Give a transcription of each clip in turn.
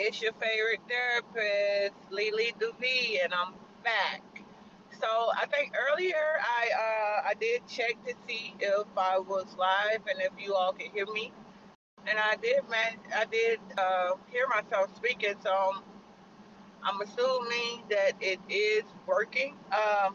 it's your favorite therapist, Lily Duvet, and I'm back. So I think earlier I did check to see if I was live and if you all could hear me, and I did man I did hear myself speaking. So I'm assuming that it is working. I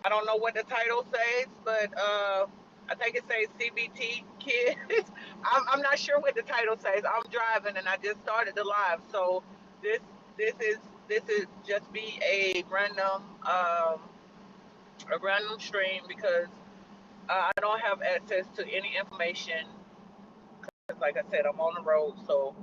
don't know what the title says, but I think it says CBT Kids. I'm not sure what the title says. I'm driving and I just started the live, so this this is this is just be a random stream because I don't have access to any information. Because like I said, I'm on the road, so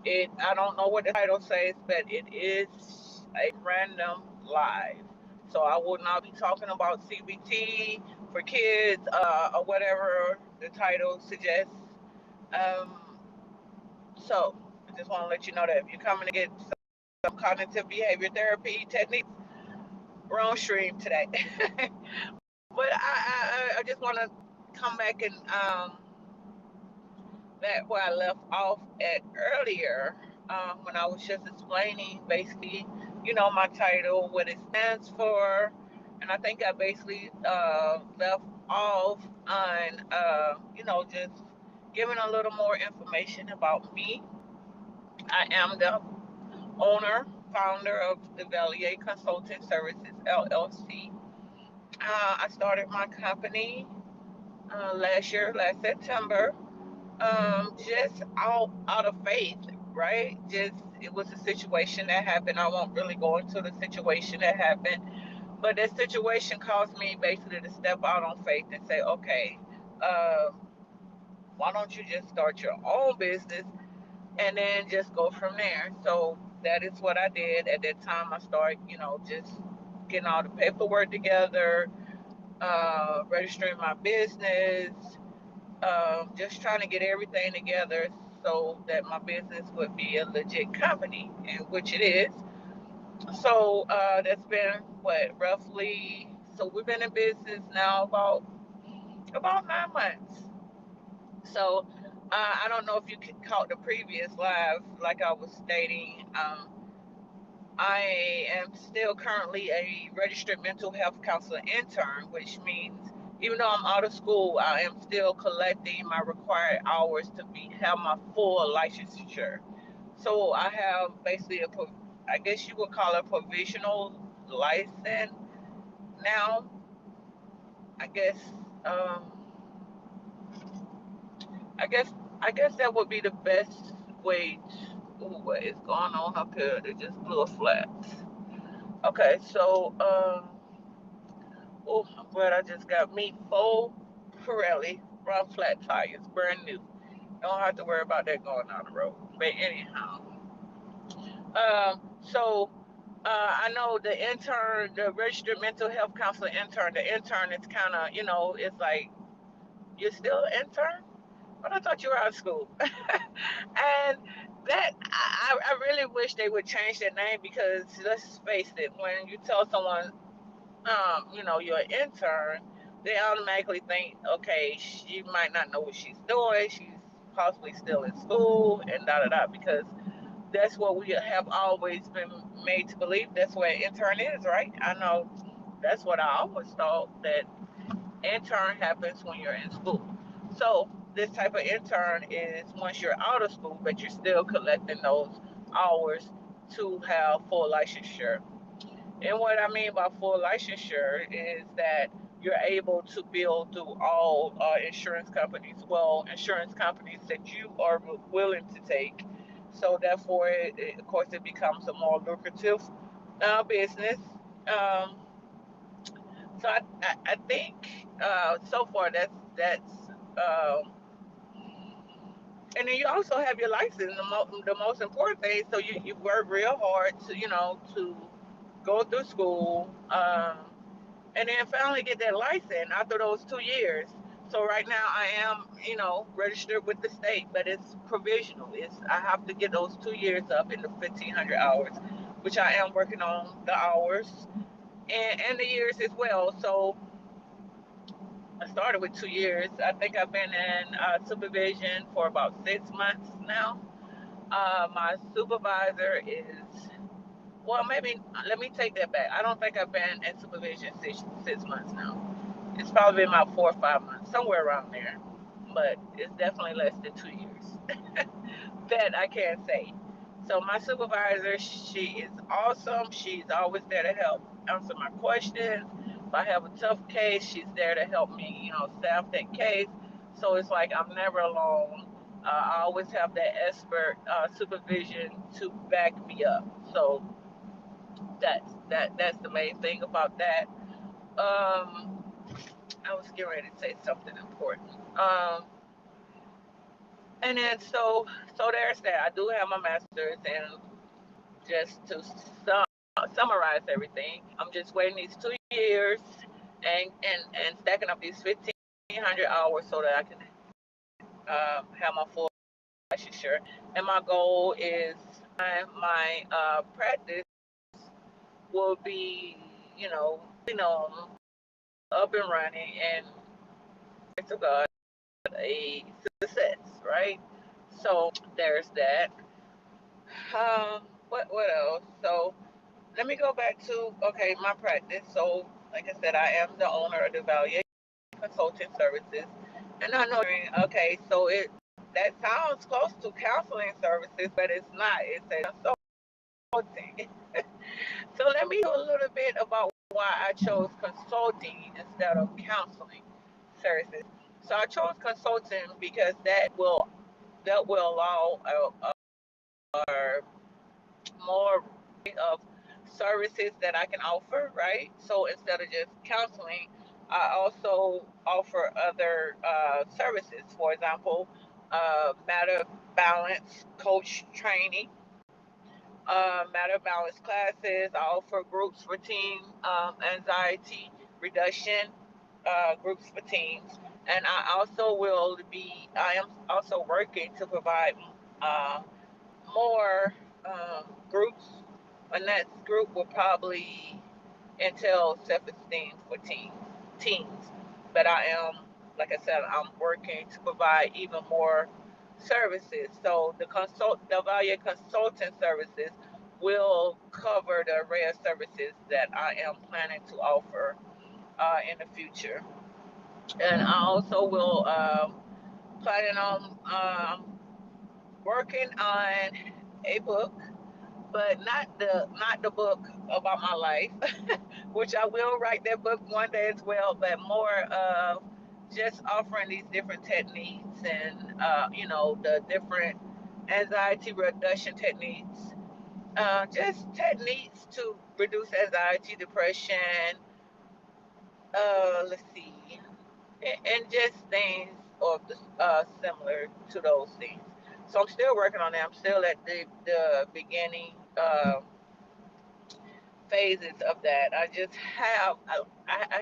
I don't know what the title says, but it is a random live. So I will not be talking about CBT for kids or whatever the title suggests. Um, so I just want to let you know that if you're coming to get some cognitive behavior therapy techniques, wrong stream today. But I just want to come back and back where I left off at earlier, when I was just explaining basically, my title, what it stands for, and I think I basically left off on, just giving a little more information about me. I am the owner, founder of the Valier Consulting Services LLC. I started my company last September, just out of faith, right? Just it was a situation that happened. I won't really go into the situation that happened, but that situation caused me basically to step out on faith and say, okay, why don't you just start your own business and then just go from there? So that is what I did. At that time, I started, just getting all the paperwork together, registering my business, just trying to get everything together so that my business would be a legit company, and which it is. So that's been what, roughly. So we've been in business now about 9 months. So I don't know if you caught the previous live, like I was stating. I am still currently a registered mental health counselor intern, which means even though I'm out of school, I am still collecting my required hours to have my full licensure. So I have basically I guess you would call it a provisional license now. I guess, um, I guess, I guess that would be the best way to. Ooh, what is going on up here? They just blew a flat. Okay, so oh, I'm glad I just got me full Pirelli run flat tires, brand new. Don't have to worry about that going down the road. But anyhow, so I know the registered mental health counselor intern. The intern is kind of, it's like you're still an intern, but I thought you were out of school. And that I really wish they would change their name because let's face it, when you tell someone you're an intern, they automatically think, okay, she might not know what she's doing. She's possibly still in school and da da da. Because that's what we have always been made to believe. That's what an intern is, right? I know that's what I always thought, that intern happens when you're in school. So this type of intern is once you're out of school, but you're still collecting those hours to have full licensure. And what I mean by full licensure is that you're able to bill through all insurance companies, insurance companies that you are willing to take. So therefore, of course, it becomes a more lucrative business. Um, so I think so far that's and then you also have your license. The most important thing, so you work real hard to go through school, and then finally get that license after those 2 years. So right now I am, registered with the state, but it's provisional. I have to get those 2 years up into 1,500 hours, which I am working on the hours and the years as well. So I started with 2 years. I think I've been in supervision for about 6 months now. My supervisor is, well, maybe let me take that back. I don't think I've been in supervision 6 months now. It's probably been about 4 or 5 months, somewhere around there. But it's definitely less than 2 years. That I can't say. So my supervisor, she is awesome. She's always there to help answer my questions. If I have a tough case, she's there to help me, staff that case. So it's like I'm never alone. I always have that expert supervision to back me up. So that's the main thing about that. Um, I was getting ready to say something important. And then so there's that. I do have my master's, and just to summarize everything, I'm just waiting these 2 years and stacking up these 1,500 hours so that I can have my full licensure. And my goal is my practice will be, up and running, and to God, a success, right? So there's that. What else? So let me go back to, okay, my practice. So like I said, I am the owner of the Valier Consulting Services, and I know, okay, so it that sounds close to counseling services, but it's not. It's a consulting. So let me do a little bit about why I chose consulting instead of counseling services. So I chose consulting because that will allow more of services that I can offer, right? So instead of just counseling, I also offer other services. For example, matter balance coach training, matter balance classes. I offer groups for team anxiety reduction, groups for teams. And I am also working to provide uh, more groups. My next group will probably entail self-esteem for teens. But I am, like I said, I'm working to provide even more services. So the Valia Consulting Services will cover the array of services that I am planning to offer in the future. And I also will planning on working on a book, but not the book about my life, which I will write that book one day as well. But more of just offering these different techniques and the different anxiety reduction techniques, just techniques to reduce anxiety, depression. Let's see, and just things or similar to those things. So I'm still working on that. I'm still at the beginning phases of that. I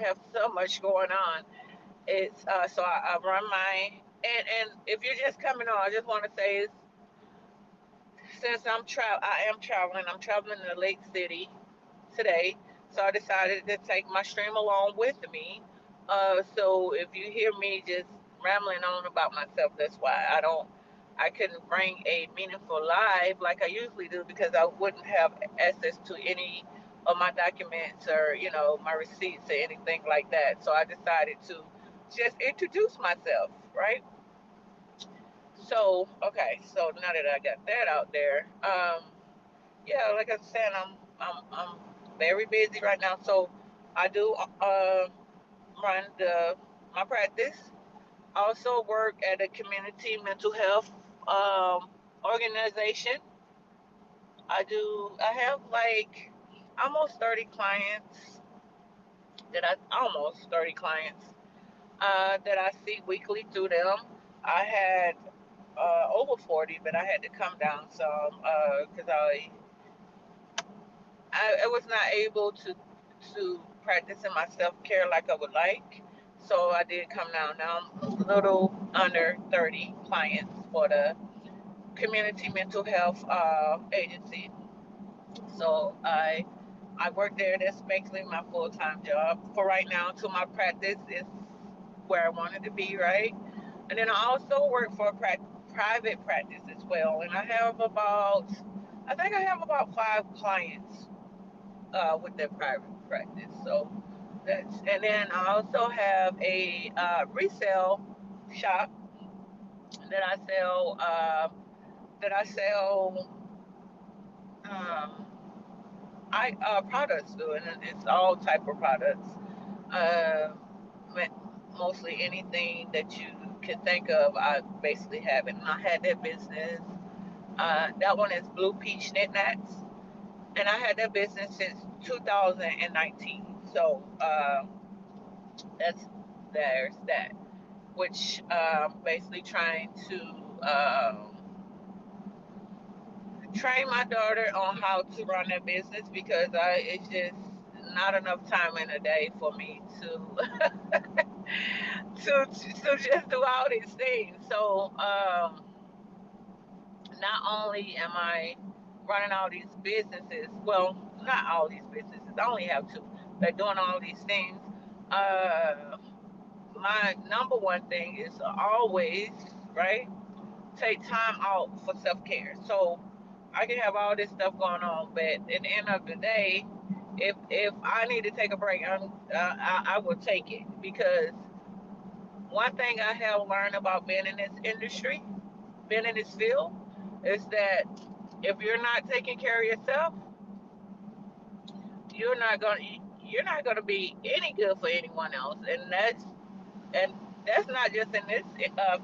have so much going on. It's so I run my and if you're just coming on, I just want to say, since I am traveling. I'm traveling to Lake City today, so I decided to take my stream along with me. So if you hear me just rambling on about myself, that's why I couldn't bring a meaningful live like I usually do, because I wouldn't have access to any of my documents or my receipts or anything like that. So I decided to just introduce myself, right? So okay, so now that I got that out there, yeah, like I said, I'm very busy right now. So I do run my practice. I also work at a community mental health organization. I have like almost 30 clients almost 30 clients that I see weekly through them. I had over 40, but I had to come down some because I was not able to practice in my self care like I would like. So I did come down. Now I'm a little under 30 clients for the community mental health agency. So I work there. That's basically my full time job for right now. Until my practice is where I wanted to be, right? And then I also work for a private practice as well, and I think I have about 5 clients with that private practice. So and then I also have a resale shop that I sell um, products to, and it's all type of products. Uh, Mostly anything that you can think of, I basically have it. And I had that business. That one is Blue Peach Knickknacks, and I had that business since 2019. So that's there's that, which basically trying to train my daughter on how to run that business because it's just not enough time in a day for me to just do all these things. So not only am I running all these businesses, well, not all these businesses, I only have two, but doing all these things. Uh, my number one thing is to always, right, take time out for self care. So I can have all this stuff going on, but at the end of the day, if I need to take a break, I will take it because one thing I have learned about being in this industry, being in this field, is that if you're not taking care of yourself, you're not gonna you're not gonna be any good for anyone else, and that's not just in this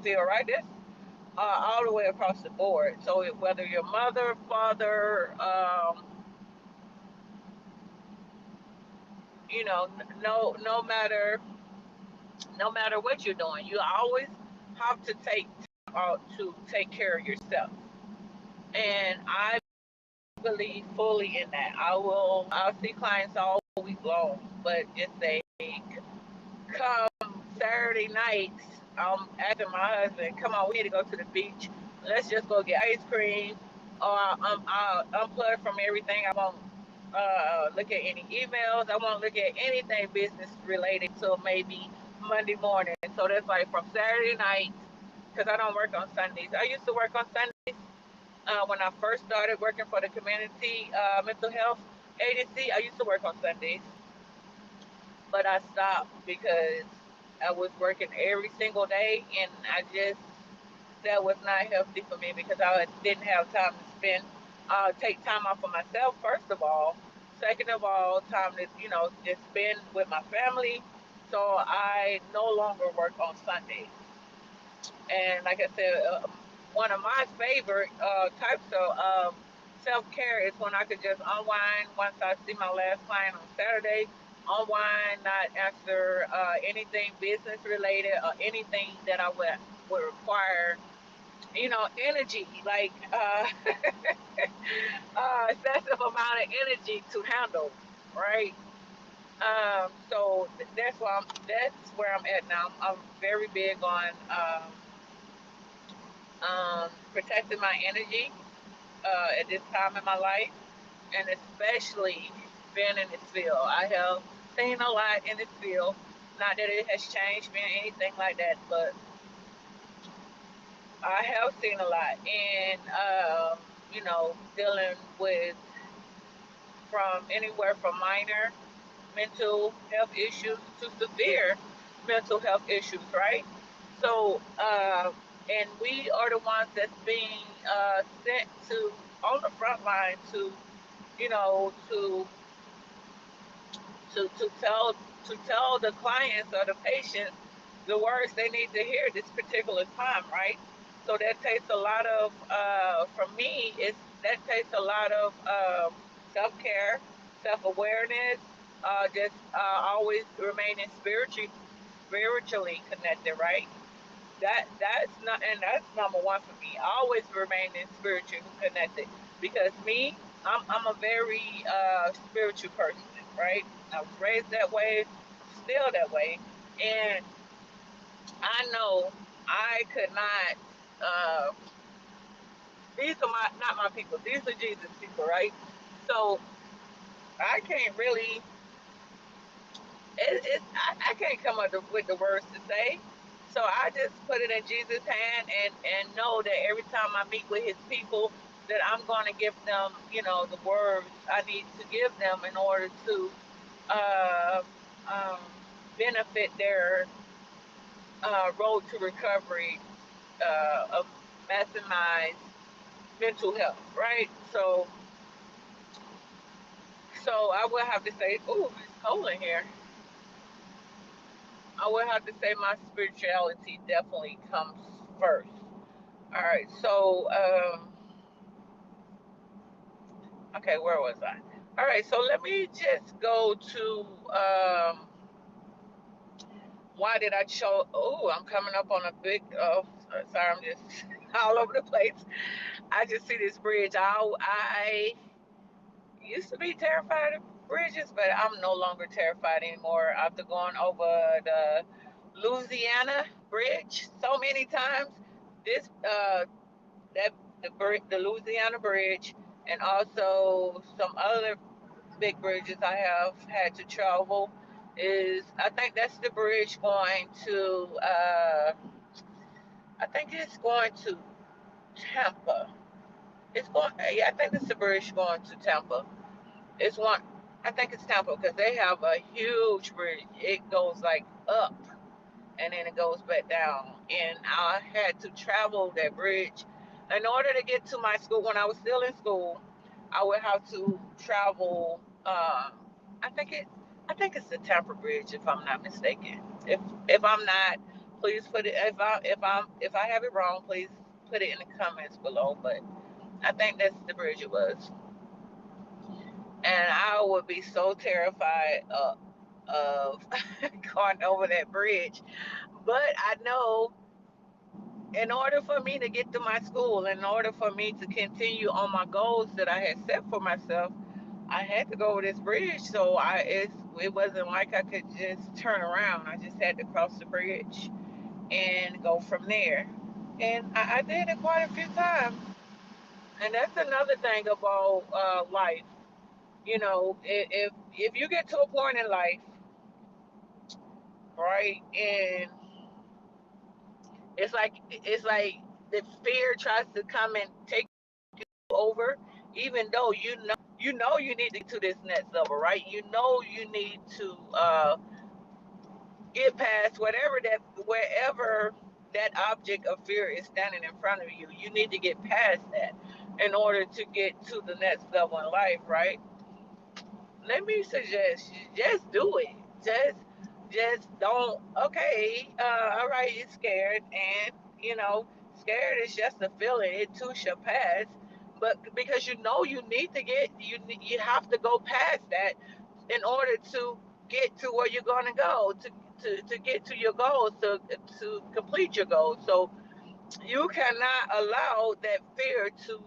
field, right? That's all the way across the board. So whether your mother, father, you know, no matter what you're doing, you always have to take out to take care of yourself. And I believe fully in that. I'll see clients all week long, but if they come Saturday nights, I'm asking my husband, come on, we need to go to the beach. Let's just go get ice cream. Or I'll unplug from everything. I won't look at any emails. I won't look at anything business related till maybe Monday morning. So that's like from Saturday night, because I don't work on Sundays. I used to work on Sundays when I first started working for the community mental health agency. I used to work on Sundays, but I stopped because I was working every single day, and I just that was not healthy for me because I didn't have time to spend, take time off for myself first of all. Second of all, time to just spend with my family. So I no longer work on Sundays. And like I said, one of my favorite types of self care is when I could just unwind once I see my last client on Saturday. Unwind, not answer anything business related or anything that I would require, energy, like excessive amount of energy to handle, right? So that's where I'm at now. I'm very big on protecting my energy at this time in my life, and especially being in this field. I have seen a lot in this field. Not that it has changed me or anything like that, but I have seen a lot, and dealing with from anywhere from minor mental health issues to severe mental health issues, right? So, and we are the ones that's being sent to on the front line to, you know, to tell the clients or the patients the words they need to hear this particular time, right? So that takes a lot of, for me, that takes a lot of self care, self awareness, just always remaining spiritually connected, right? That's not, and that's number one for me. Always remaining spiritually connected because me, I'm a very spiritual person, right? I was raised that way, still that way, and I know I could not. Uh, these are not my people. These are Jesus people, right? So I can't really. I can't come up with the words to say. So I just put it in Jesus' hand and know that every time I meet with his people, that I'm going to give them, the words I need to give them in order to uh, um, benefit their road to recovery of maximize mental health, right? So I would have to say, ooh, it's cold in here. I would have to say my spirituality definitely comes first. All right, so okay, where was I? All right, so let me just go to why did I show? Oh, I'm coming up on a big. Oh, sorry, I'm just all over the place. I just see this bridge. I used to be terrified of bridges, but I'm no longer terrified anymore after going over the Louisiana Bridge so many times. This that the Louisiana Bridge, and also some other big bridges I have had to travel. Is I think that's the bridge going to I think it's going to Tampa. It's going, yeah, I think it's the bridge going to Tampa. It's one, I think it's Tampa because they have a huge bridge. It goes like up and then it goes back down. And I had to travel that bridge in order to get to my school. When I was still in school, I would have to travel. I think it, I think it's the Tampa Bridge, if I'm not mistaken. If I'm not, please put it. If I have it wrong, please put it in the comments below. But I think that's the bridge it was, and I would be so terrified of going over that bridge. But I know in order for me to get to my school, in order for me to continue on my goals that I had set for myself, I had to go over this bridge. So it wasn't like I could just turn around. I just had to cross the bridge and go from there. And I did it quite a few times. And that's another thing about life. If you get to a point in life, right, and it's like the fear tries to come and take over, even though you need to get to this next level, right? You need to get past wherever that object of fear is standing in front of you. You need to get past that in order to get to the next level in life, right? Let me suggest you just do it. Just don't. Okay, all right, you're scared, and you know, scared is just a feeling. It too shall pass. But because you need to you have to go past that in order to get to where you're going to go, to get to your goals, to complete your goals. So you cannot allow that fear to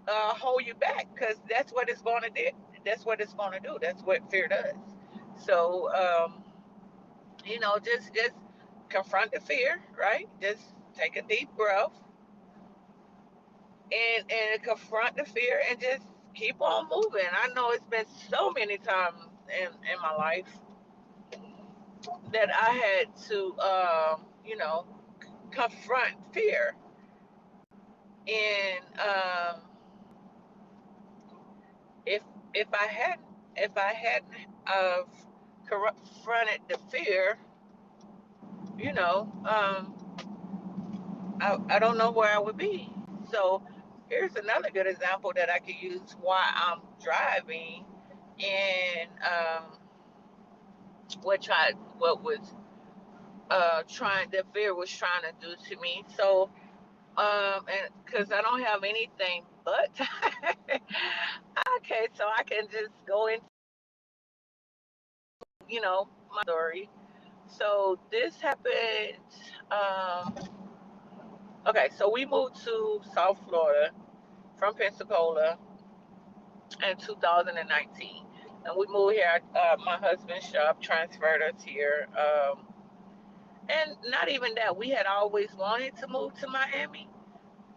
hold you back, because that's what it's going to do. That's what it's going to do. That's what fear does. So just confront the fear, right? Just take a deep breath and confront the fear and just keep on moving. I know it's been so many times in my life that I had to confront fear. And if if I hadn't if I hadn't confronted the fear, you know, I don't know where I would be. So here's another good example that I could use why I'm driving, and what was trying the fear was trying to do to me. So and because I don't have anything but okay, so I can just go into my story. So this happened. Um, okay, so we moved to South Florida from Pensacola in 2019, and we moved here. My husband's job transferred us here, and not even that. We had always wanted to move to Miami,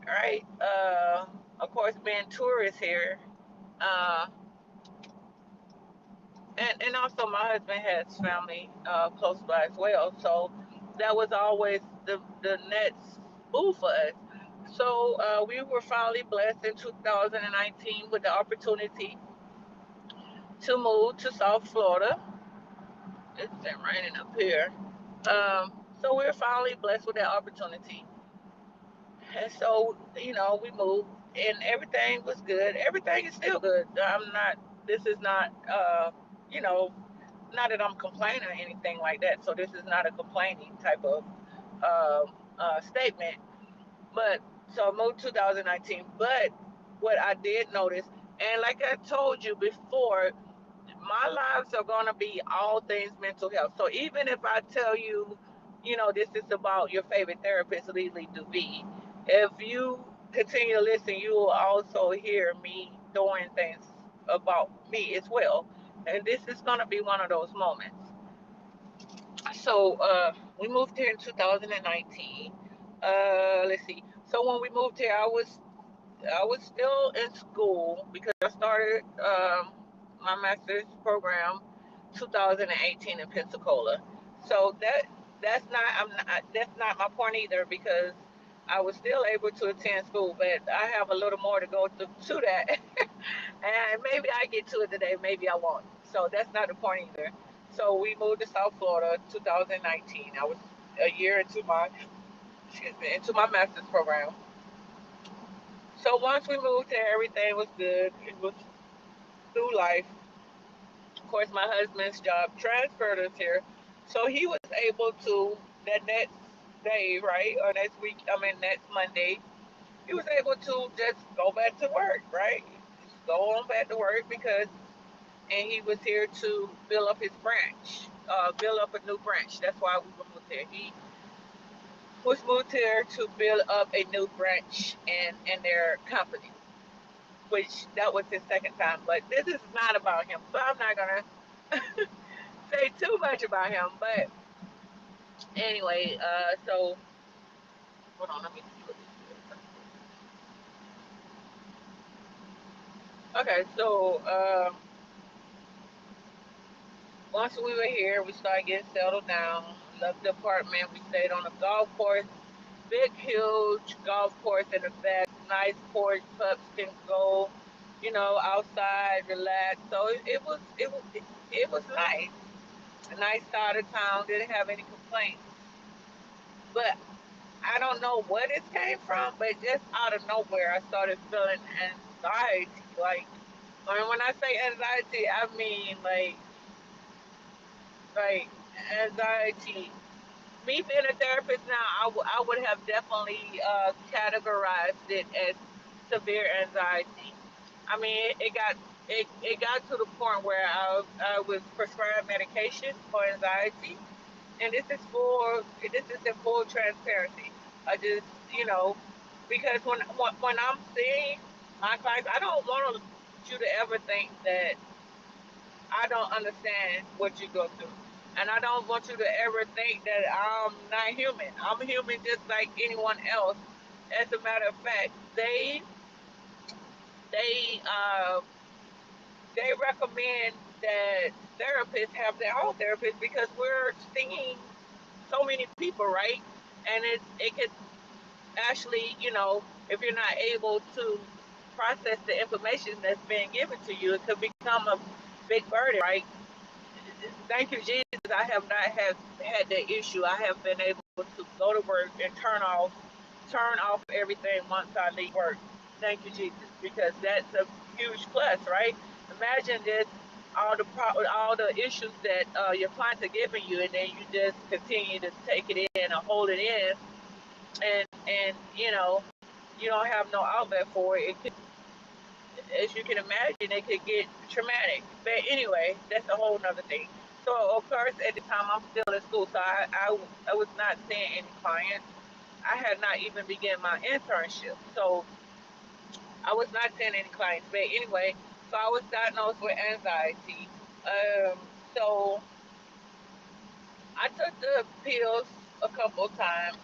right? Of course, being tourists here, uh, and also my husband has family close by as well, so that was always the next move for us. So we were finally blessed in 2019 with the opportunity to move to South Florida. It's been raining up here. So we were finally blessed with that opportunity. And so, we moved and everything was good. Everything is still good. This is not, you know, not that I'm complaining or anything like that. So this is not a complaining type of statement. But so I moved 2019. But what I did notice, and like I told you before, my lives are going to be all things mental health. So even if I tell you, this is about your favorite therapist, Lily Duvee, if you continue to listen, you will also hear me doing things about me as well. And this is going to be one of those moments. So we moved here in 2019. Let's see. So when we moved here, I was still in school because I started my master's program 2018 in Pensacola. So that's not my point either, because I was still able to attend school, but I have a little more to go to that. And maybe I get to it today, maybe I won't. So that's not the point either. So we moved to South Florida 2019. I was a year into my master's program. So once we moved there, everything was good. It was through life. Of course, my husband's job transferred us here, so he was able to, that next day, right, or next week. I mean, next Monday, he was able to just go back to work, right? Just go on back to work and he was here to build up his branch, build up a new branch. That's why we moved here. He was moved here to build up a new branch in their company, which that was his second time. But this is not about him, so I'm not gonna say too much about him. But anyway, so hold on, let me see what this is. Okay, so once we were here, we started getting settled down. Loved the apartment. We stayed on a golf course, big, huge golf course in the back. Nice porch, pups can go, outside, relax. So it was nice. A nice side of town. Didn't have any complaints. But I don't know where this came from, but just out of nowhere, I started feeling anxiety. Like, when I say anxiety, I mean like anxiety. Me being a therapist now, I would have definitely categorized it as severe anxiety. I mean, it got to the point where I was prescribed medication for anxiety, and this is in full transparency. I just, because when I'm seeing my clients, I don't want you to ever think that I don't understand what you go through. And I don't want you to ever think that I'm not human. I'm human just like anyone else. As a matter of fact, they they recommend that therapists have their own therapist because we're seeing so many people, right? And it could actually, if you're not able to process the information that's being given to you, it could become a big burden, right? Thank you, Jesus. I have not had that issue. I have been able to go to work and turn off everything once I leave work. Thank you, Jesus, because that's a huge plus, right? Imagine this, all the issues that your clients are giving you, and then you just continue to take it in or hold it in, and you don't have no outlet for it. It could, as you can imagine, it could get traumatic. But anyway, that's a whole nother thing. So of course, at the time, I'm still in school, so I was not seeing any clients. I had not even begun my internship, so I was not seeing any clients. But anyway, so I was diagnosed with anxiety. Um, so I took the pills a couple of times,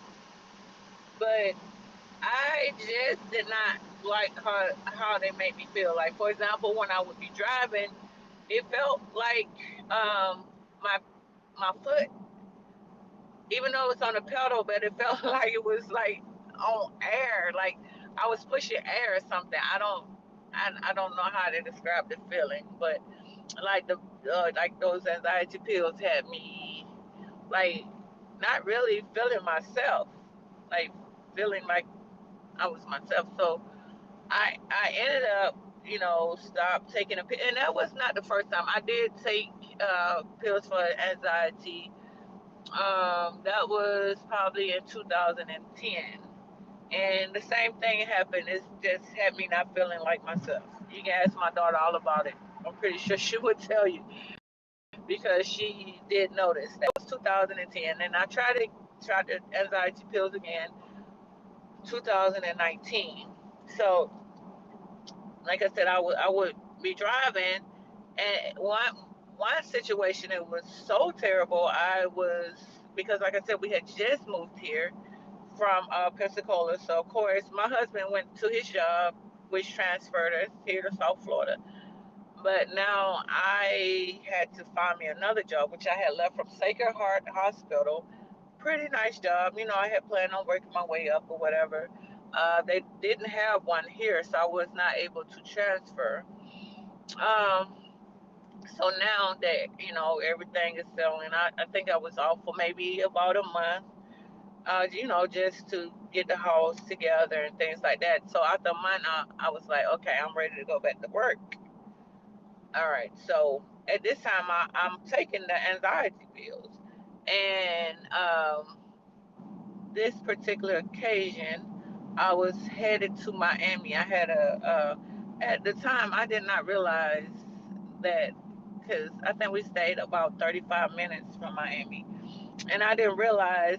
but I just did not like how they made me feel. Like, for example, when I would be driving, it felt like my my foot even though it was on the pedal, but it felt like it was like on air, like I was pushing air or something. I don't know how to describe the feeling, but like the like those anxiety pills had me like not really feeling myself, like feeling like I was myself. So I ended up, stop taking a pill, and that was not the first time. I did take pills for anxiety. That was probably in 2010, and the same thing happened. It's just had me not feeling like myself. You can ask my daughter all about it. I'm pretty sure she would tell you because she did notice. That was 2010, and I tried the anxiety pills again 2019. So, like I said, I would be driving, and one situation, it was so terrible. I was, because like I said, we had just moved here from Pensacola. So of course my husband went to his job, which transferred us here to South Florida. But now I had to find me another job, which I had left from Sacred Heart Hospital. Pretty nice job. I had planned on working my way up or whatever. They didn't have one here, so I was not able to transfer. Um, so now that, everything is selling, I think I was off for maybe about a month, just to get the house together and things like that. So after a month, I was like, okay, I'm ready to go back to work. All right. So at this time, I'm taking the anxiety pills, and this particular occasion, I was headed to Miami. I had at the time, I did not realize that, because I think we stayed about 35 minutes from Miami, and I didn't realize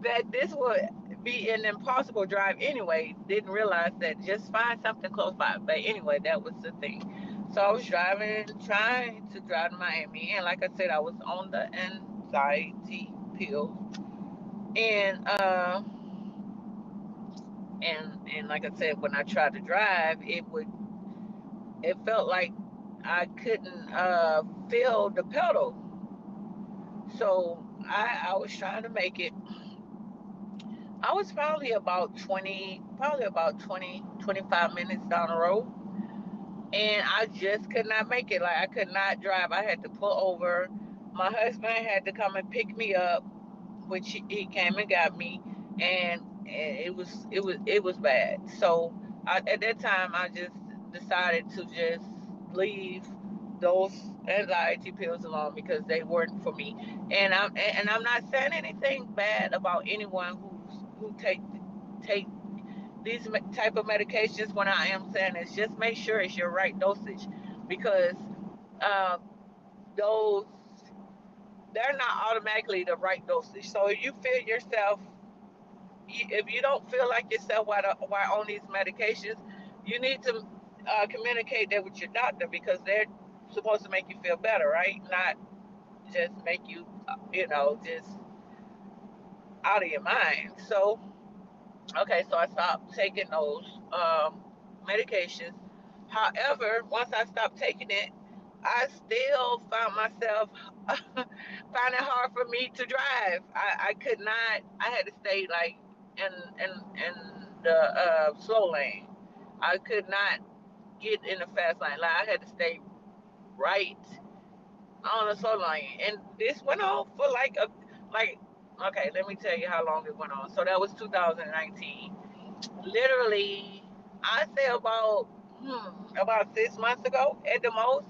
that this would be an impossible drive anyway. Didn't realize that, just find something close by. But anyway, that was the thing. So I was driving, trying to drive to Miami, and like I said, I was on the anxiety pill, and and like I said, when I tried to drive, it felt like I couldn't feel the pedal. So I was trying to make it. I was probably about 20, 25 minutes down the road, and I just could not make it. Like, I could not drive. I had to pull over. My husband had to come and pick me up, which he came and got me, and it was bad. So at that time, I just decided to just leave those anxiety pills alone because they weren't for me. And I'm not saying anything bad about anyone who take these type of medications. What I am saying is, just make sure it's your right dosage, because uh, those, they're not automatically the right dosage. So if you feel yourself, if you don't feel like yourself while on these medications, you need to communicate that with your doctor, because they're supposed to make you feel better, right? Not just make you, just out of your mind. So, okay, so I stopped taking those medications. However, once I stopped taking it, I still found myself finding it hard for me to drive. I could not. I had to stay like in the slow lane. I could not get in the fast lane. Like, I had to stay right on the slow lane, and this went on for like. Okay, let me tell you how long it went on. So that was 2019. Literally, I say about 6 months ago at the most,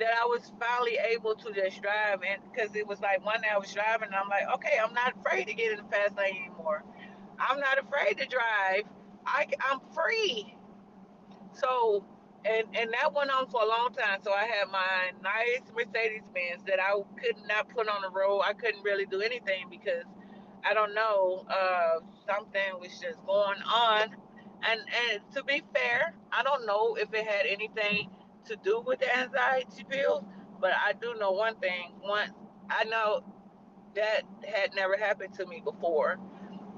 that I was finally able to just drive. And because it was like one day I was driving, and I'm like, okay, I'm not afraid to get in the fast lane anymore. I'm not afraid to drive. I'm free. So, and that went on for a long time. So I had my nice Mercedes Benz that I could not put on the road. I couldn't really do anything because I don't know, something was just going on. And to be fair, I don't know if it had anything to do with the anxiety pills, but I do know one thing. I know that had never happened to me before,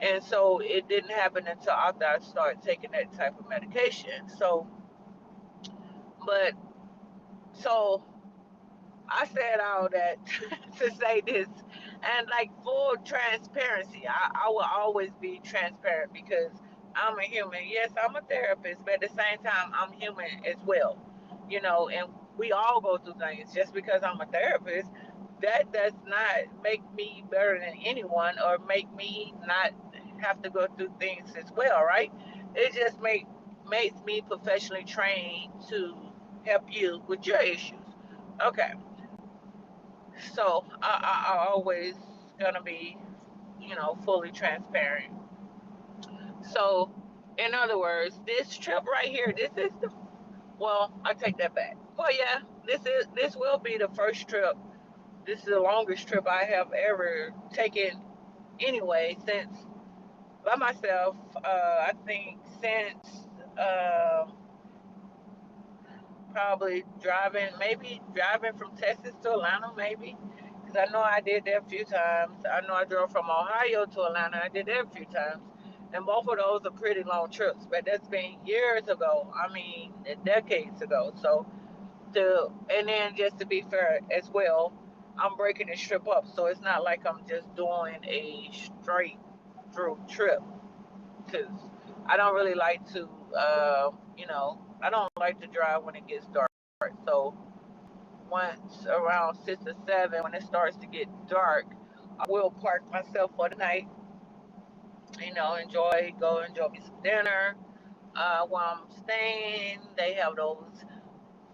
and so it didn't happen until after I started taking that type of medication. So, but so I said all that to say this. And like full transparency, I will always be transparent because I'm a human. Yes, I'm a therapist, but at the same time, I'm human as well. And we all go through things. Just because I'm a therapist, that does not make me better than anyone or make me not have to go through things as well, right? It just makes me professionally trained to help you with your issues. Okay, so I always gonna be, fully transparent. So, in other words, this trip right here, this is the well, I take that back. Well, yeah, this will be the first trip. This is the longest trip I have ever taken anyway, since by myself. I think since probably maybe driving from Texas to Atlanta, maybe. Because I know I did that a few times. I know I drove from Ohio to Atlanta. I did that a few times. And both of those are pretty long trips, but that's been years ago. I mean, decades ago. So, and then just to be fair as well, I'm breaking this trip up. So it's not like I'm just doing a straight through trip. Because I don't really like to, I don't like to drive when it gets dark. So once around 6 or 7, when it starts to get dark, I will park myself for the night. Go enjoy me some dinner. While I'm staying, they have those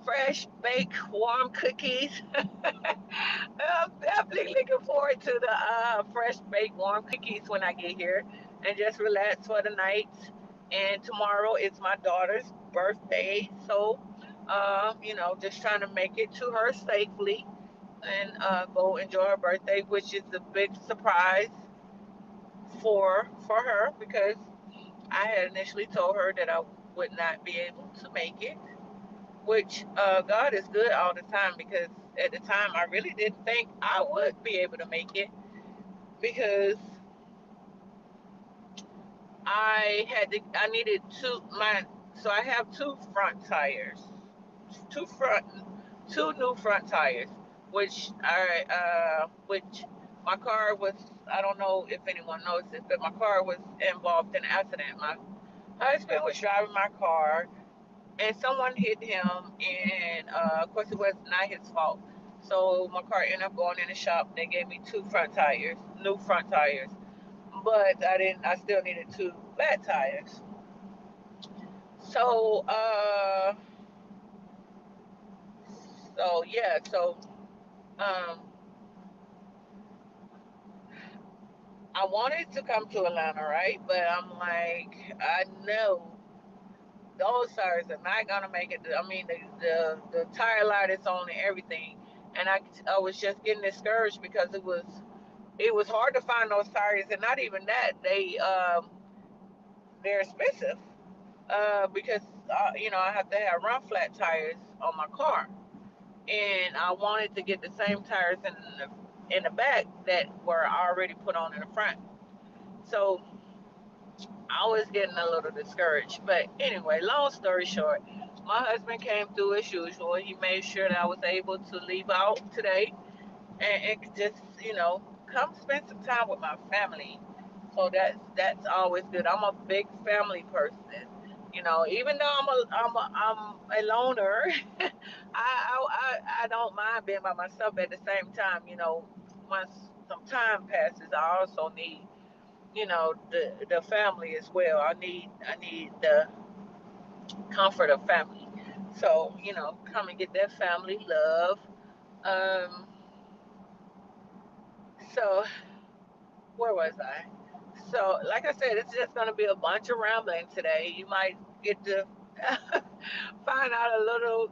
fresh baked warm cookies. I'm definitely looking forward to the fresh baked warm cookies when I get here and just relax for the night. And tomorrow is my daughter's birthday, so just trying to make it to her safely and go enjoy her birthday, which is a big surprise for her because I had initially told her that I would not be able to make it, which God is good all the time because at the time I really didn't think I would be able to make it because I needed so I have two front tires, two front two new front tires, which my car was. I don't know if anyone knows this, but my car was involved in an accident. My husband was driving my car and someone hit him, and of course it was not his fault. So my car ended up going in the shop. They gave me two front tires, new front tires, but I didn't. I still needed two flat tires. So yeah, um, I wanted to come to Atlanta, right? But I'm like, I know those tires are not gonna make it. I mean, the tire light is on and everything, and I was just getting discouraged because it was hard to find those tires, and not even that they're expensive because I have to have run flat tires on my car, and I wanted to get the same tires in the back that were already put on in the front. So I was getting a little discouraged. But anyway, long story short, my husband came through as usual. He made sure that I was able to leave out today and just come spend some time with my family. So that's always good. I'm a big family person. Even though I'm a loner, I don't mind being by myself. At the same time, once some time passes, I also need the family as well. I need the comfort of family. So come and get that family love. Um, so where was I? So like I said, it's just gonna be a bunch of rambling today. You might get to find out a little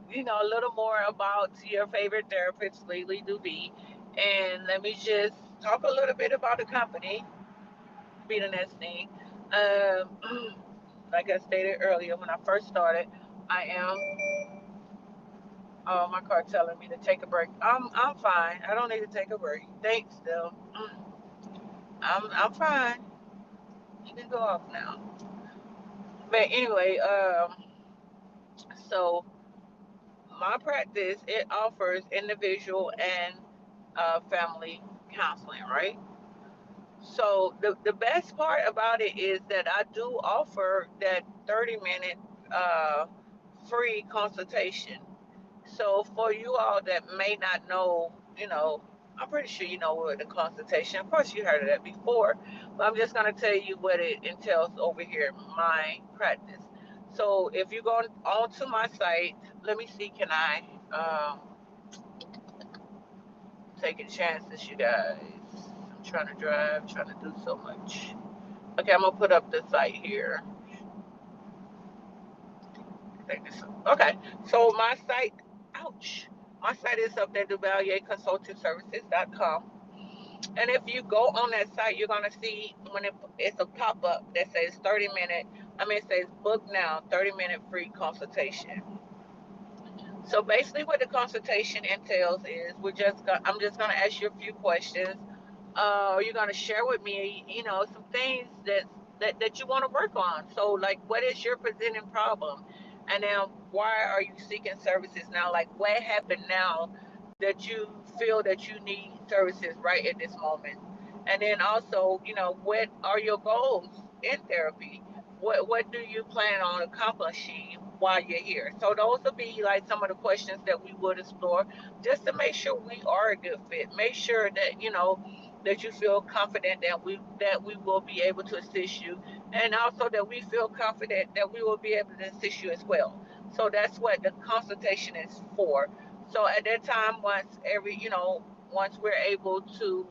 more about your favorite therapist, Lily Doobie. And let me just talk a little bit about the company. Be the next thing. Um, like I stated earlier, when I first started, I am. Oh, my car telling me to take a break. I'm fine. I don't need to take a break. Thanks, though. I'm fine. You can go off now. But anyway, so my practice, it offers individual and family counseling, right? So the best part about it is that I do offer that 30-minute uh, free consultation. So for you all that may not know, I'm pretty sure you know what the consultation. Of course, you heard of that before, but I'm just gonna tell you what it entails over here in my practice. So if you go on to my site, let me see, can I taking chances, you guys? I'm trying to drive, trying to do so much. Okay, I'm gonna put up the site here. Okay, so my site, ouch, my site is up there, duvalierconsultingservices.com. And if you go on that site, you're gonna see when it's a pop up that says 30-minute. It says book now, 30-minute free consultation. So basically, what the consultation entails is I'm just gonna ask you a few questions. You're gonna share with me, some things that you want to work on. So, like, what is your presenting problem, and then why are you seeking services now? Like, what happened now that you feel that you need services right at this moment? And then also, what are your goals in therapy? What do you plan on accomplishing while you're here? So those will be like some of the questions that we would explore, just to make sure we are a good fit. Make sure that that you feel confident that we will be able to assist you, and also that we feel confident that we will be able to assist you as well. So that's what the consultation is for. So at that time, once we're able to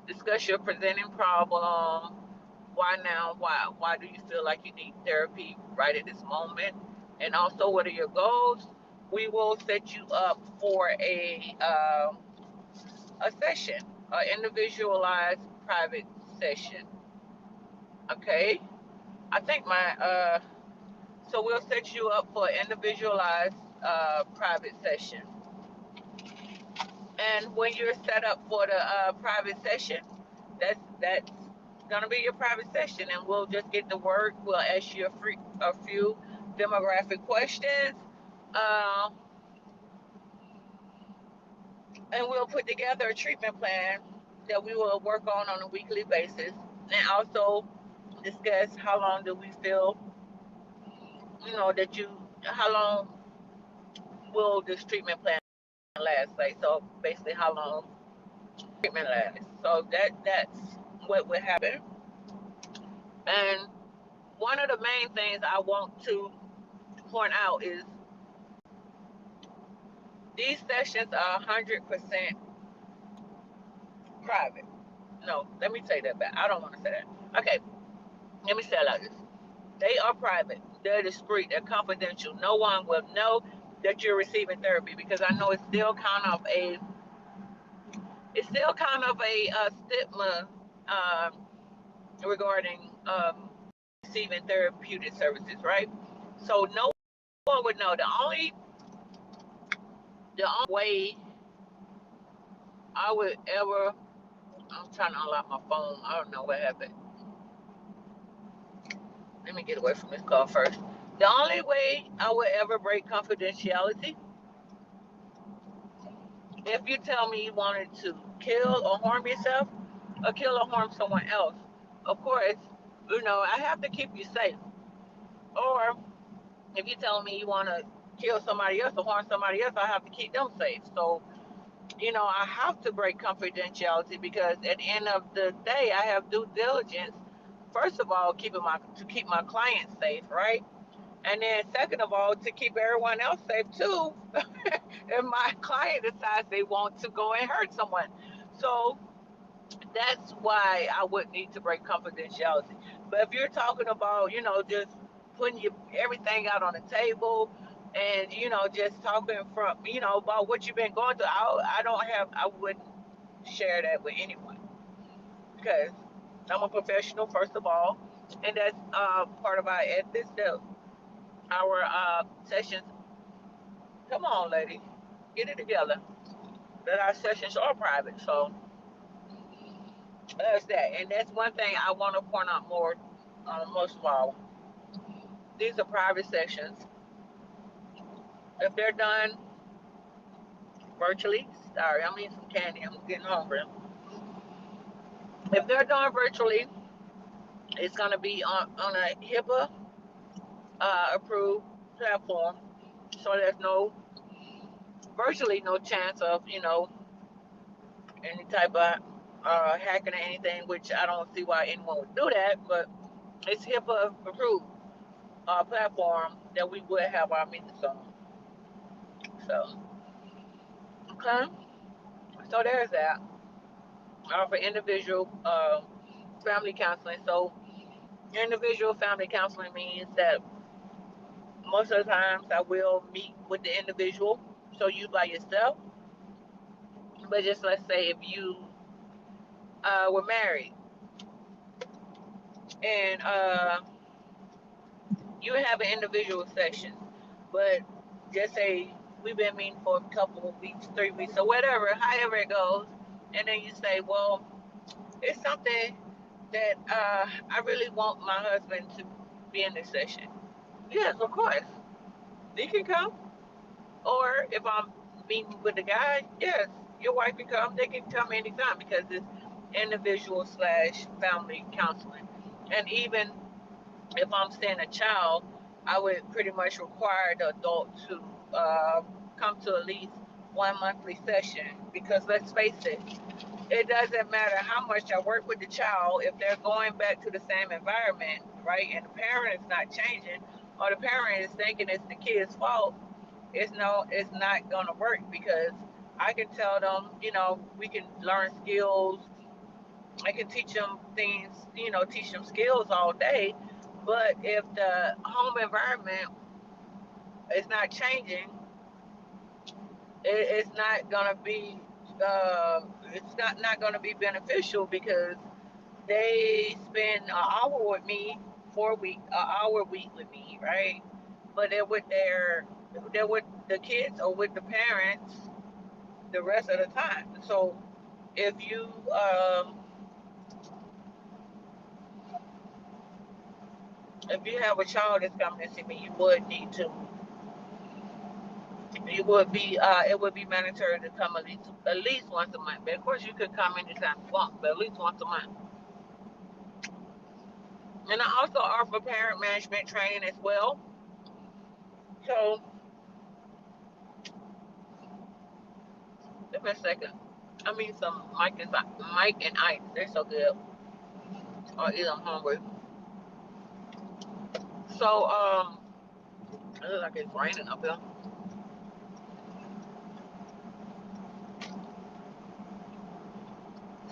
discuss your presenting problem, why now, why do you feel like you need therapy right at this moment, and also what are your goals, we will set you up for a session, an individualized private session. Okay, I think so we'll set you up for an individualized private session. And when you're set up for the private session, that's gonna be your private session, and we'll just get to work. We'll ask you a few demographic questions, uh, and we'll put together a treatment plan that we will work on a weekly basis, and also discuss how long do we feel, how long will this treatment plan last? Like, so basically, how long treatment lasts. So that's what would happen. And one of the main things I want to point out is these sessions are 100% private. No, let me say that back. I don't want to say that. Okay, let me say it like this. They are private. They're discreet. They're confidential. No one will know that you're receiving therapy, because I know it's still kind of a stigma regarding receiving therapeutic services, right? So no one would know. The only way I would ever, I'm trying to unlock my phone. I don't know what happened. Let me get away from this call first. The only way I would ever break confidentiality, if you tell me you wanted to kill or harm yourself, or kill or harm someone else, of course, I have to keep you safe. Or if you tell me you want to kill somebody else or harm somebody else, I have to keep them safe. So, I have to break confidentiality, because at the end of the day, I have due diligence. First of all, to keep my clients safe, right? And then second of all, to keep everyone else safe too, if my client decides they want to go and hurt someone. So that's why I would need to break confidentiality. But if you're talking about, just putting everything out on the table, and just talking from, about what you've been going through, I wouldn't share that with anyone, because I'm a professional first of all, and that's part of our ethics. That our sessions, come on, lady, get it together. That our sessions are private, so that's that. And that's one thing I want to point out more. Most of all, these are private sessions. If they're done virtually, Sorry, I'm eating some candy. I'm getting hungry. If they're done virtually, it's gonna be on a HIPAA approved platform, so there's no virtually no chance of any type of hacking or anything. Which I don't see why anyone would do that, but it's HIPAA approved platform that we would have our meetings on. So okay, so there's that for individual family counseling. So individual family counseling means that most of the times I will meet with the individual, so you by yourself. But just let's say if you were married and you have an individual session, but just say we've been meeting for a couple of weeks, 3 weeks, or whatever, however it goes, and then you say, well, it's something that I really want my husband to be in this session. Yes, of course, he can come. Or if I'm meeting with a guy, yes, your wife can come. They can come anytime because it's individual slash family counseling. And even if I'm seeing a child, I would pretty much require the adult to come to at least one monthly session because let's face it, it doesn't matter how much I work with the child if they're going back to the same environment, right? And the parent is not changing, or the parent is thinking it's the kid's fault. It's not gonna work because I can tell them, we can learn skills. I can teach them things, teach them skills all day. But if the home environment is not changing, it's not gonna be it's not gonna be beneficial because they spend an hour with me for a week, an hour a week with me, right? But they're with the kids or with the parents the rest of the time. So if you have a child that's coming to see me, you would be it would be mandatory to come at least once a month. But of course you could come anytime you want, but at least once a month. And I also offer parent management training as well. So give me a second. I mean some Mike and Ice. They're so good. Or either I'm hungry. So it looks like it's raining up here.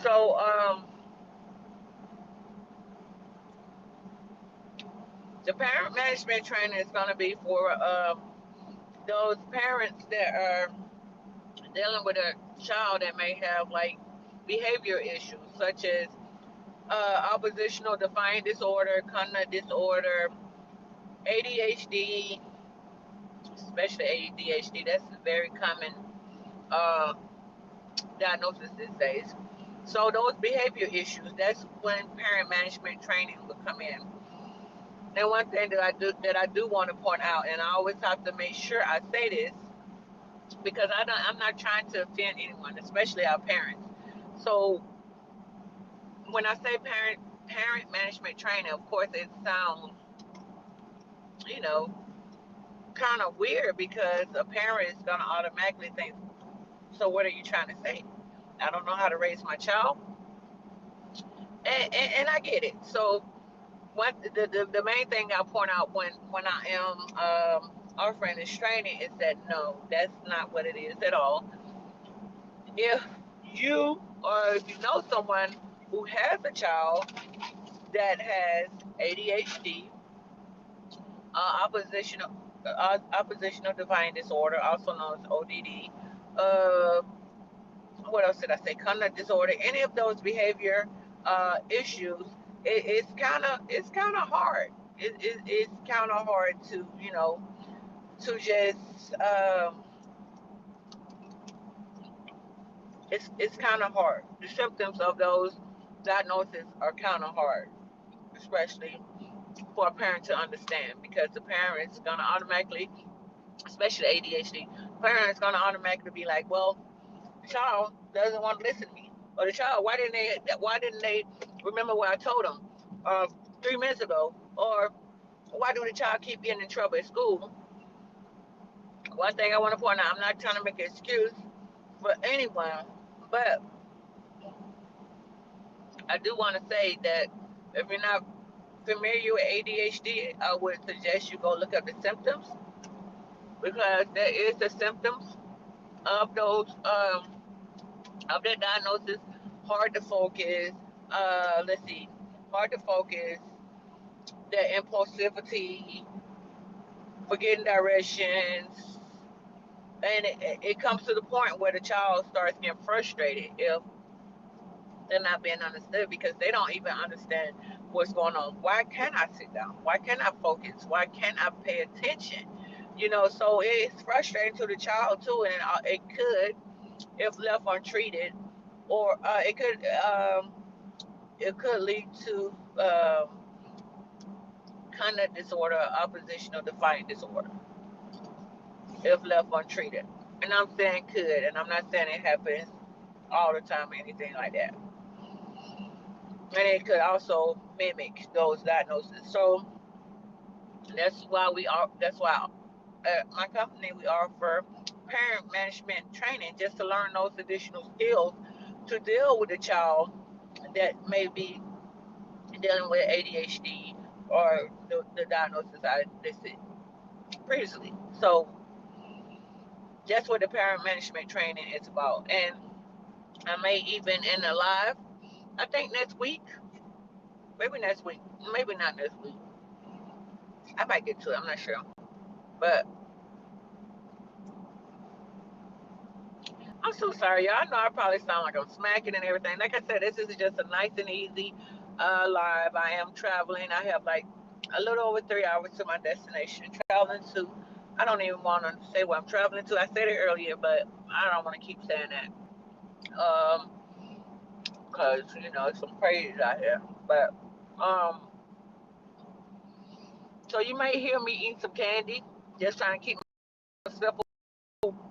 So the parent management training is going to be for those parents that are dealing with a child that may have like behavior issues such as oppositional defiant disorder, conduct disorder, ADHD, especially ADHD. That's a very common uh, diagnosis these days. So those behavior issues, that's when parent management training will come in. And one thing that I do want to point out, and I always have to make sure I say this because I'm not trying to offend anyone, especially our parents. So when I say parent management training, of course it sounds, you know, kind of weird because a parent is gonna automatically think, so what are you trying to say? I don't know how to raise my child, and I get it. So what the main thing I point out when I am offering this training is that no, that's not what it is at all. If you or if you know someone who has a child that has ADHD, oppositional defiant disorder, also known as ODD, uh, what else did I say? Conduct disorder. Any of those behavior issues, it's kind of hard. It's kind of hard to to just it's kind of hard. The symptoms of those diagnoses are kind of hard, especially for a parent to understand because the parent's gonna automatically, especially ADHD, parents gonna automatically be like, well, The child doesn't want to listen to me, or the child, why didn't they remember what I told them 3 minutes ago, or why do the child keep getting in trouble at school? One thing I want to point out, I'm not trying to make an excuse for anyone, but I do want to say that if you're not familiar with ADHD, I would suggest you go look up the symptoms, because there is the symptoms of those of that diagnosis. Hard to focus. Let's see, hard to focus. That impulsivity, forgetting directions, and it comes to the point where the child starts getting frustrated if they're not being understood, because they don't even understand what's going on. Why can't I sit down? Why can't I focus? Why can't I pay attention? So it's frustrating to the child too, and it could, if left untreated, or it could lead to conduct disorder, oppositional defiant disorder, if left untreated. And I'm saying could, and I'm not saying it happens all the time or anything like that. And it could also mimic those diagnoses. So that's why at my company we offer parent management training, just to learn those additional skills to deal with a child that may be dealing with ADHD or the diagnosis I listed previously. So that's what the parent management training is about. And I may even end a live, I think next week, maybe next week, maybe not next week. I might get to it, I'm not sure. But I'm so sorry, y'all. I know I probably sound like I'm smacking and everything. Like I said, this is just a nice and easy live. I am traveling. I have like a little over 3 hours to my destination. Traveling to, I don't even want to say what I'm traveling to. I said it earlier, but I don't want to keep saying that. Because, it's some crazy out here. But, so you may hear me eat some candy, just trying to keep myself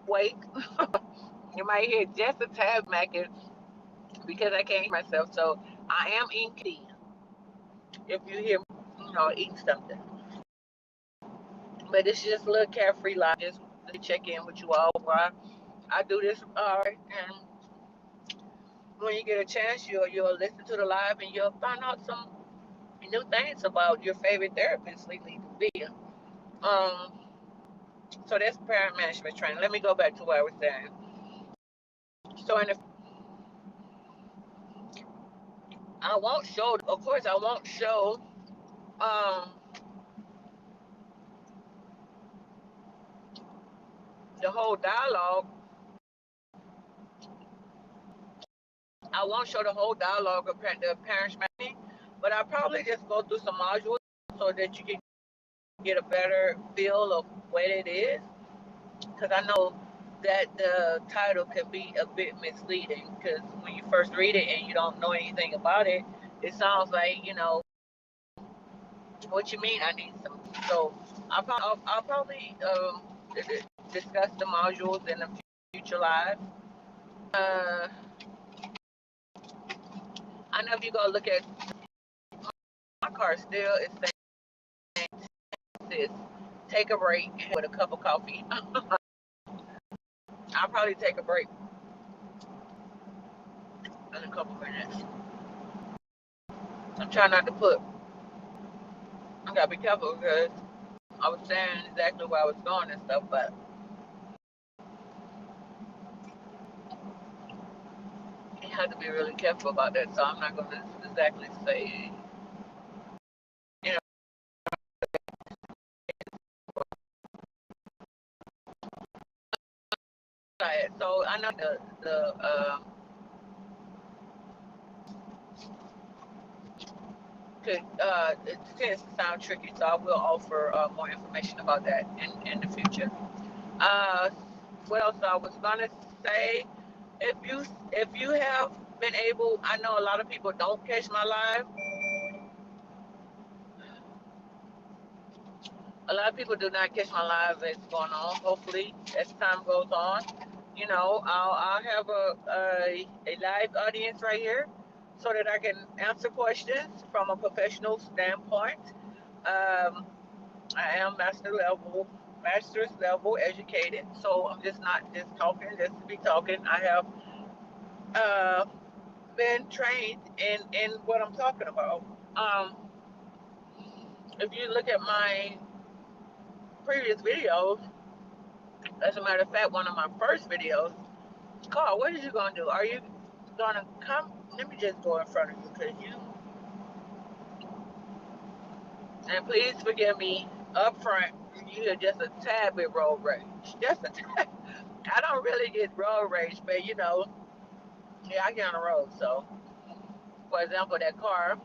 awake. You might hear just a tad smacking because I can't hear myself. So I am eating candy. If you hear me, eating something. But it's just a little carefree life. Just to check in with you all while I do this. And when you get a chance, you'll listen to the live and you'll find out some new things about your favorite therapist, Lee Villa. So that's parent management training. Let me go back to what I was saying. So I won't show, of course, I won't show the whole dialogue. I won't show the whole dialogue of the parents training, but I'll probably just go through some modules so that you can get a better feel of what it is. Because I know that the title can be a bit misleading, because when you first read it and you don't know anything about it, it sounds like, what you mean I need some. So I'll probably discuss the modules in a future live. I know if you go look at my car, still it's saying this, take a break with a cup of coffee. I'll probably take a break in a couple minutes. I'm trying not to I gotta be careful, because I was saying exactly where I was going and stuff, but you have to be really careful about that. So I'm not gonna exactly say, you know. So I know it tends to sound tricky, so I will offer more information about that in the future. What else I was gonna say? If you have been able, I know a lot of people don't catch my live. A lot of people do not catch my live as going on. Hopefully, as time goes on, I'll have a live audience right here so that I can answer questions from a professional standpoint. Um, I am master's level educated, so I'm just not just talking just to be talking. I have uh, been trained in what I'm talking about. Um, if you look at my previous videos, as a matter of fact, one of my first videos, Carl, what are you gonna do? Are you gonna come? Let me just go in front of you, because and please forgive me up front. You are just a tad bit road rage. Just a tad. I don't really get road rage, but yeah, I get on the road. So, for example, that car,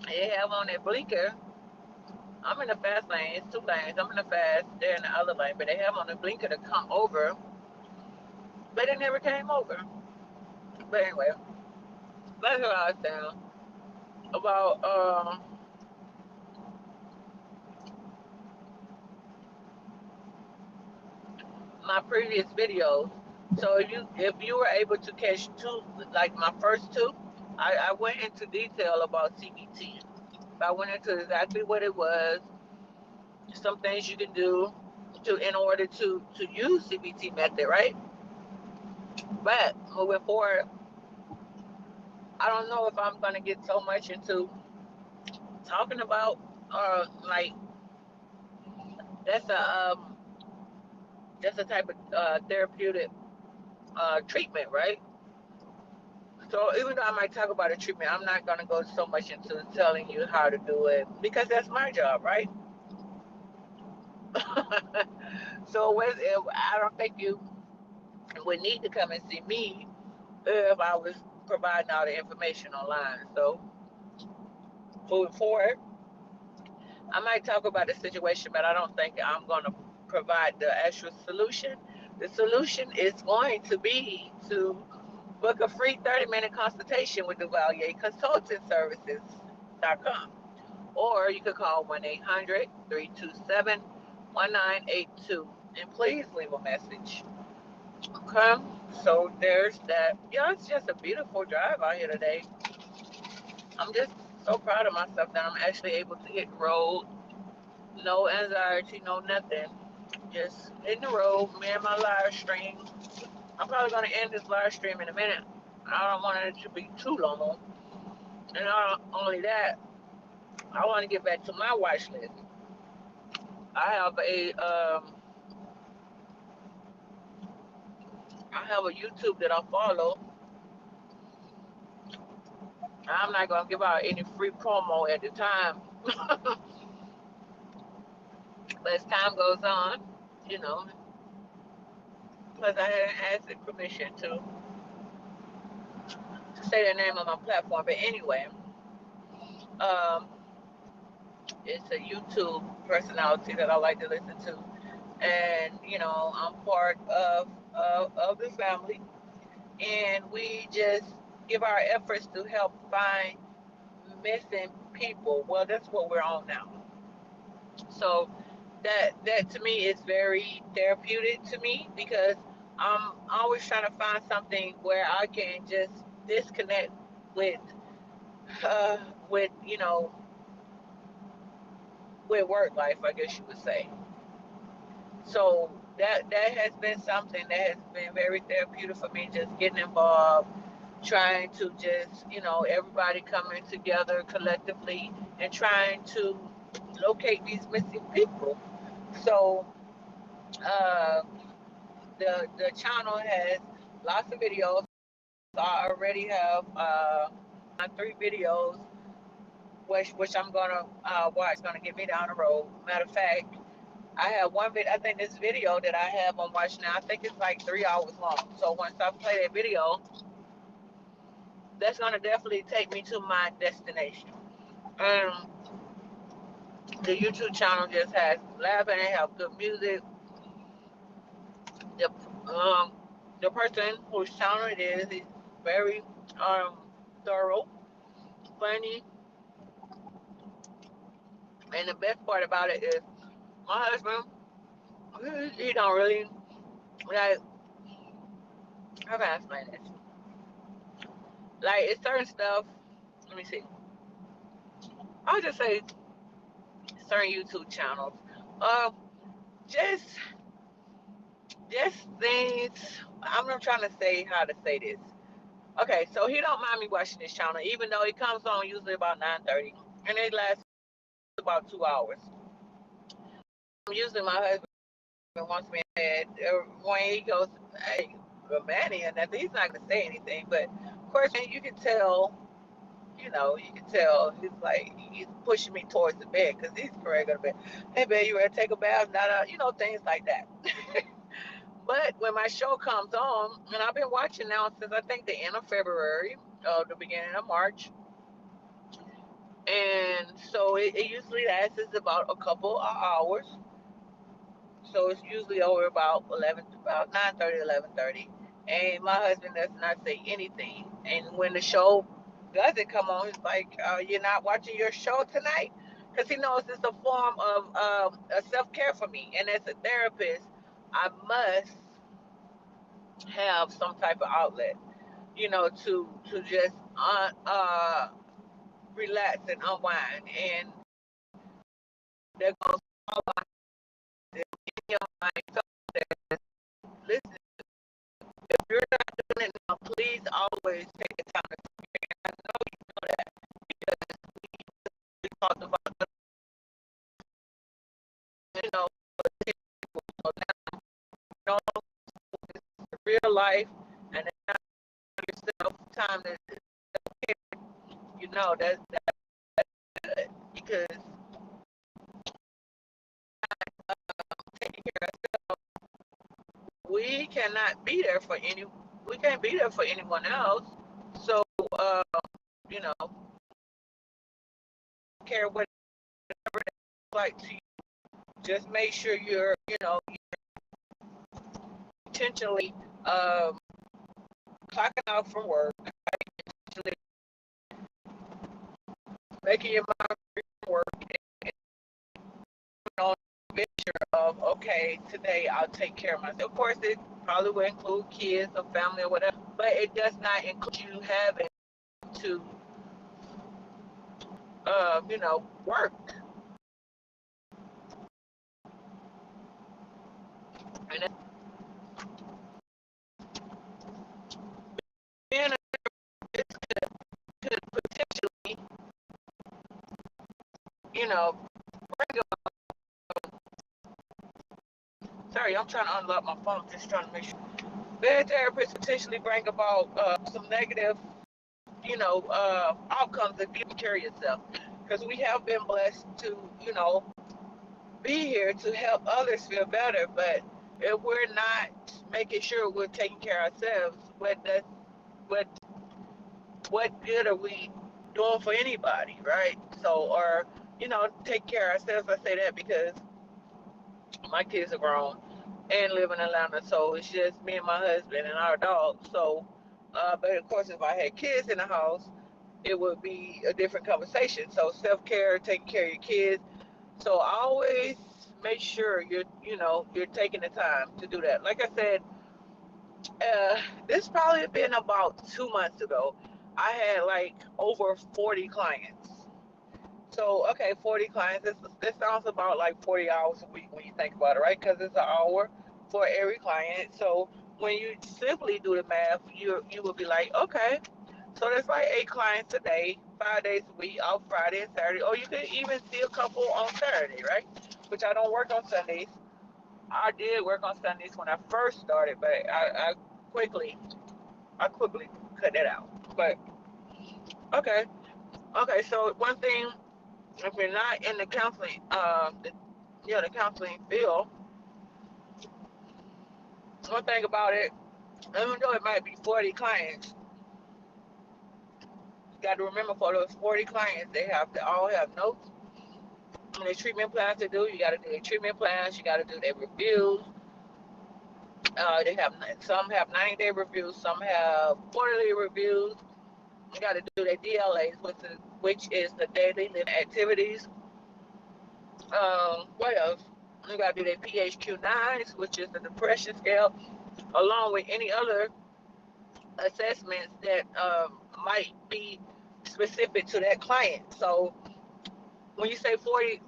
they have on that blinker. I'm in the fast lane. It's two lanes. I'm in the fast. They're in the other lane, but they have on the blinker to come over, but they never came over. But anyway, that's what I was saying about my previous videos. So if you were able to catch two, like my first two, I went into detail about CBT. I went into exactly what it was, some things you can do in order to use CBT method, right? But moving forward, I don't know if I'm gonna get so much into talking about like that's a um that's a type of therapeutic treatment, right? So even though I might talk about a treatment, I'm not gonna go so much into telling you how to do it because that's my job, right? So I don't think you would need to come and see me if I was providing all the information online. So moving forward, I might talk about the situation, but I don't think I'm gonna provide the actual solution. The solution is going to be to book a free 30-minute consultation with Duvalier Consulting Services.com. Or you could call 1-800-327-1982 and please leave a message. Okay, so there's that. Yeah, it's just a beautiful drive out here today. I'm just so proud of myself that I'm actually able to hit the road. No anxiety, no nothing. Just hitting the road, me and my live stream. I'm probably going to end this live stream in a minute. I don't want it to be too long. And not only that, I want to get back to my watch list. I have a YouTube that I follow. I'm not gonna give out any free promo at the time, but as time goes on, you know, because I hadn't asked the permission to say the name of my platform. But anyway, um, it's a YouTube personality that I like to listen to, and I'm part of the family, and we just give our efforts to help find missing people. Well, that's what we're on now. So that to me is very therapeutic to me because I'm always trying to find something where I can just disconnect with uh with with work life, I guess you would say. So that has been something that has been very therapeutic for me, just getting involved, trying to just everybody coming together collectively and trying to locate these missing people. So uh, the channel has lots of videos. I already have my 3 videos, which I'm gonna watch. Gonna get me down the road. Matter of fact, I have one video. I think this video that I have on watch now, I think it's like 3 hours long. So once I play that video, that's gonna definitely take me to my destination. Um, the YouTube channel just has laughing. They have good music. The um the person whose channel it is very um thorough, funny, and the best part about it is my husband. He don't really like. How can I explain this? Like it's certain stuff. Let me see. I'll just say certain YouTube channels. Um, just just things. I'm not trying to say how to say this. Okay, so he don't mind me watching this channel, even though it comes on usually about 9:30, and it lasts about 2 hours. Usually my husband wants me in when he goes, hey, Manny, and that he's not gonna say anything, but of course you can tell. You can tell he's like he's pushing me towards the bed because he's ready to go to bed. Hey, babe, you ready to take a bath? Not, things like that. But when my show comes on, and I've been watching now since I think the end of February, the beginning of March, and so it usually lasts about a couple of hours. So it's usually over about 9:30, 11:30, and my husband does not say anything. And when the show doesn't come on, he's like, "You're not watching your show tonight," because he knows it's a form of a self care for me. And as a therapist, I must have some type of outlet, to just relax and unwind. And there goes all my mind. So listen, if you're not doing it now, please always take the time to prepare. I know you know that because we talked about you know so now you know real life and then yourself time to that's good because taking care of we cannot be there for any we can't be there for anyone else. So uh, you know, care whatever it's like to you. Just make sure you're intentionally um, clocking out from work, making your mind work, and on the venture of okay, today I'll take care of myself. Of course, it probably will include kids or family or whatever, but it does not include you having to, work. And then it could potentially, bring up. Sorry, I'm trying to unlock my phone. Just trying to make sure. Bad therapists potentially bring about some negative, outcomes if you take care of yourself. Because we have been blessed to, be here to help others feel better. But if we're not making sure we're taking care of ourselves, what what good are we doing for anybody, right? So, or take care of ourselves. I say that because my kids are grown and live in Atlanta, so it's just me and my husband and our dog. So, but of course, if I had kids in the house, it would be a different conversation. So, self care, taking care of your kids. So, always make sure you're taking the time to do that. Like I said, this probably been about 2 months ago. I had like over 40 clients. So, okay, 40 clients. This sounds about like 40 hours a week when you think about it, right? Because it's an hour for every client. So when you simply do the math, you will be like, okay, so that's like 8 clients a day, 5 days a week, off Friday and Saturday. Or you could even see a couple on Saturday, right? Which I don't work on Sundays. I did work on Sundays when I first started, but quickly, I quickly cut that out. But okay, okay. So one thing, if you're not in the counseling, the counseling field, one thing about it, even though it might be 40 clients, you got to remember for those 40 clients, they have to all have notes and their treatment plans to do. You got to do their treatment plans. You got to do their reviews. They have some have 90-day reviews, some have quarterly reviews. You got to do their DLAs, which is the daily living activities. What else? You got to do their PHQ-9s, which is the depression scale, along with any other. assessments that might be specific to that client. So when you say 40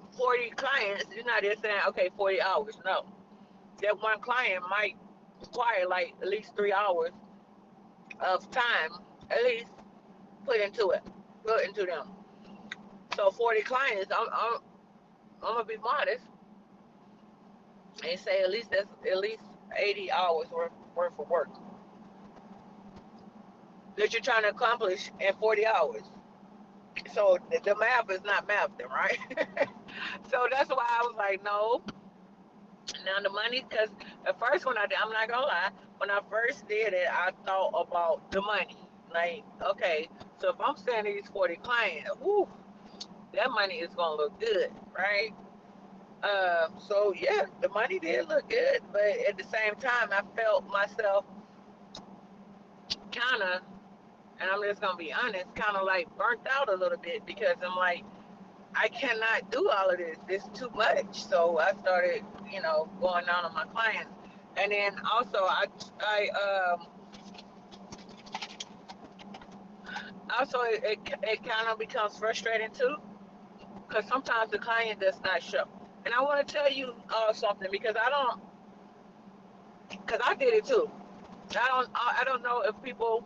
clients, you're not just saying, okay, 40 hours. No. That one client might require like at least 3 hours of time, at least put into it, put into them. So 40 clients, I'm gonna be modest and say at least that's at least 80 hours worth of work that you're trying to accomplish in 40 hours. So the math is not math then, right? So that's why I was like, no. Now the money, because at first when I did, I'm not gonna lie, when I first did it, I thought about the money. Like, okay, so if I'm sending these 40 clients, whoo, that money is gonna look good, right? So yeah, the money did look good, but at the same time, I felt myself kind of, and I'm just gonna be honest, kind of like burnt out a little bit because I'm like, I cannot do all of this. It's too much. So I started, going down on my clients, and then also also it kind of becomes frustrating too, because sometimes the client does not show. And I want to tell you something because because I did it too. I don't know if people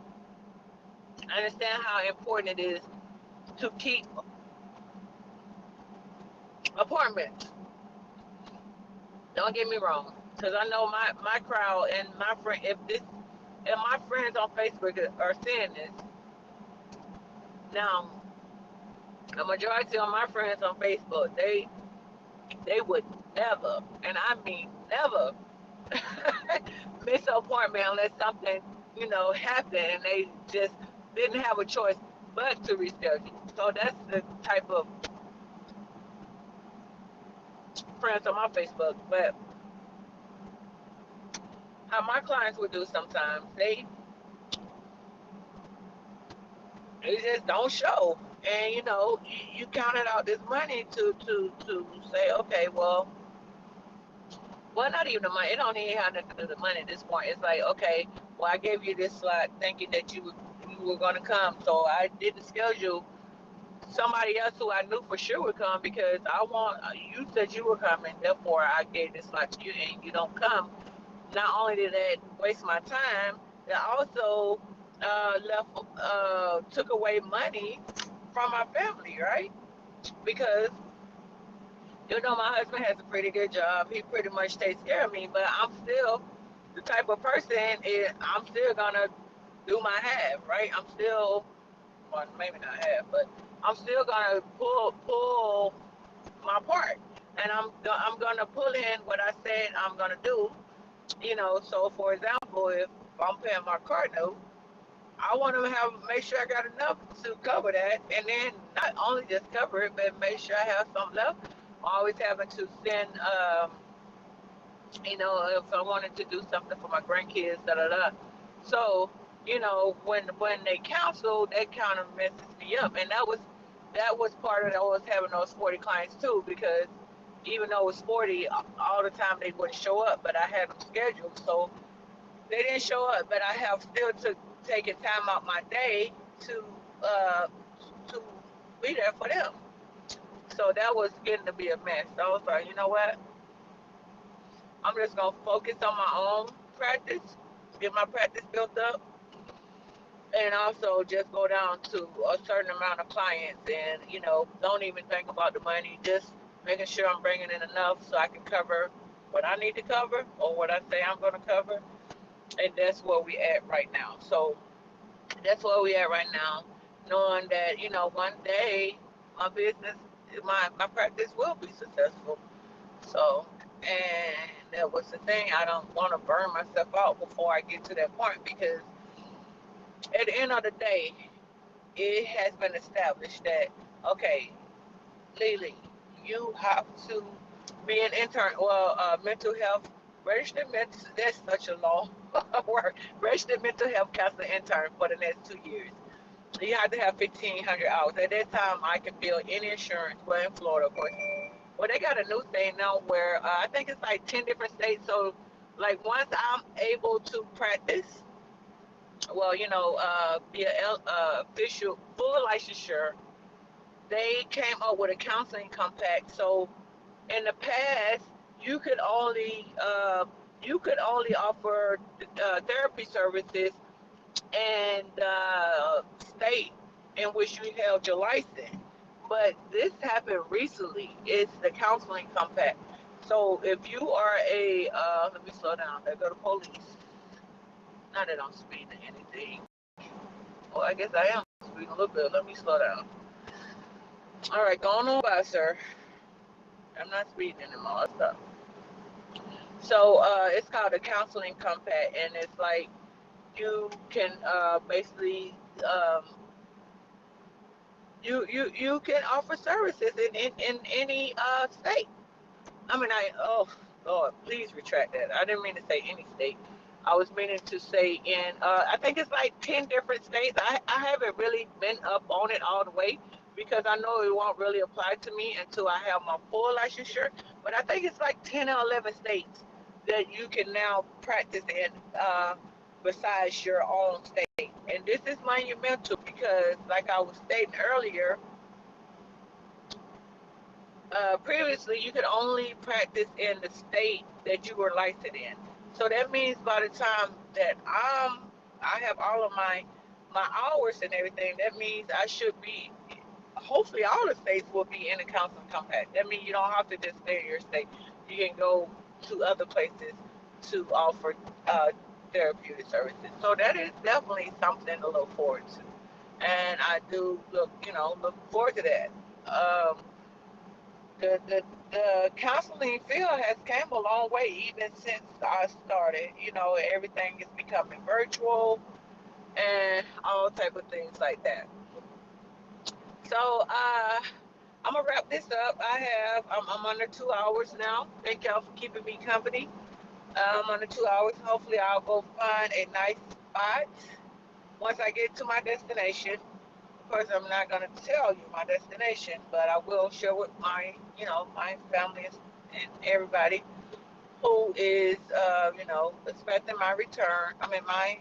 understand how important it is to keep appointments. Don't get me wrong, because I know my crowd and my friend, if my friends on Facebook are seeing this now, a majority of my friends on Facebook, they would never, and I mean never, miss an appointment unless something happened and they just didn't have a choice but to reschedule. So that's the type of friends on my Facebook. But how my clients would do sometimes, they just don't show. And you counted out this money to say, okay, well, not even the money. It don't even have nothing to do with the money at this point. It's like, okay, well, I gave you this slot thinking that you were gonna come, so I didn't schedule somebody else who I knew for sure would come because you said you were coming. Therefore, I gave this slot to you, and you don't come. Not only did that waste my time, it also left took away money from my family, right? Because my husband has a pretty good job. He pretty much takes care of me, but I'm still the type of person I'm still gonna do my half, right? I'm still, well, maybe not half, but I'm still gonna pull my part, and I'm gonna pull in what I said I'm gonna do. So for example, if I'm paying my car note, I want to make sure I got enough to cover that, and then not only just cover it, but make sure I have some left. Always having to send, if I wanted to do something for my grandkids, da da da. So, when they cancel, that kind of messes me up, and that was part of it. I was having those 40 clients too, because even though it was 40, all the time they wouldn't show up, but I had them scheduled, so they didn't show up, but I have still taken time out my day to uh, to be there for them. So that was getting to be a mess. So I was like, you know what? I'm just gonna focus on my own practice, get my practice built up, and also just go down to a certain amount of clients, and don't even think about the money. Just making sure I'm bringing in enough so I can cover what I need to cover or what I say I'm gonna cover, and that's where we at right now. So that's where we at right now, knowing that one day my business, my practice will be successful. So, and that was the thing. I don't want to burn myself out before I get to that point, because at the end of the day, it has been established that, okay, Lily, you have to be an intern, well, mental health registered mental. That's such a long word. Registered mental health counselor intern for the next 2 years. You have to have 1,500 hours. At that time, I could bill any insurance. Well, in Florida, of course. Well, they got a new thing now where I think it's like 10 different states. So, like, once I'm able to practice, well, be a official full licensure, they came up with a counseling compact. So in the past, you could only uh, you could only offer therapy services in the state in which you held your license. But this happened recently. It's the counseling compact. So if you are let me slow down. There go the police. Not that I'm speeding or anything. Well, I guess I am speeding a little bit. Let me slow down. All right, going on by, sir. I'm not speeding anymore. Stop. So it's called a counseling compact, and it's like you can basically you can offer services in any state. I mean, oh Lord, please retract that. I didn't mean to say any state. I was meaning to say in I think it's like 10 different states. I haven't really been up on it all the way because I know it won't really apply to me until I have my full licensure. But I think it's like 10 or 11 states that you can now practice in besides your own state. And this is monumental because, like I was stating earlier, previously you could only practice in the state that you were licensed in. So that means by the time that I have all of my hours and everything, that means I should be. Hopefully, all the states will be in the counseling compact. That means you don't have to just stay in your state. You can go to other places to offer uh, therapeutic services. So that is definitely something to look forward to, and I do look forward to that. Um, the counseling field has came a long way even since I started. Everything is becoming virtual and all type of things like that. So I'm gonna wrap this up. I'm under 2 hours now. Thank y'all for keeping me company. I'm under 2 hours. Hopefully I'll go find a nice spot once I get to my destination. Of course, I'm not gonna tell you my destination, but I will share with my family and everybody who is, expecting my return. I mean, my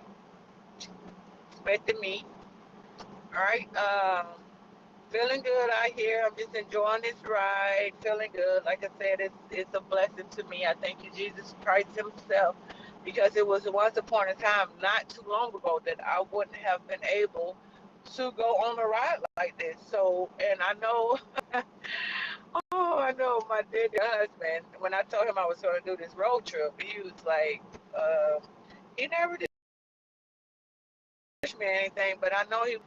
expecting me. All right. Feeling good out here. I'm just enjoying this ride. Feeling good. Like I said, it's a blessing to me. I thank you, Jesus Christ Himself, because it was once upon a time, not too long ago, that I wouldn't have been able to go on a ride like this. So, and I know, oh, I know my dear husband. When I told him I was going to do this road trip, he was like, he never did me anything, but I know he.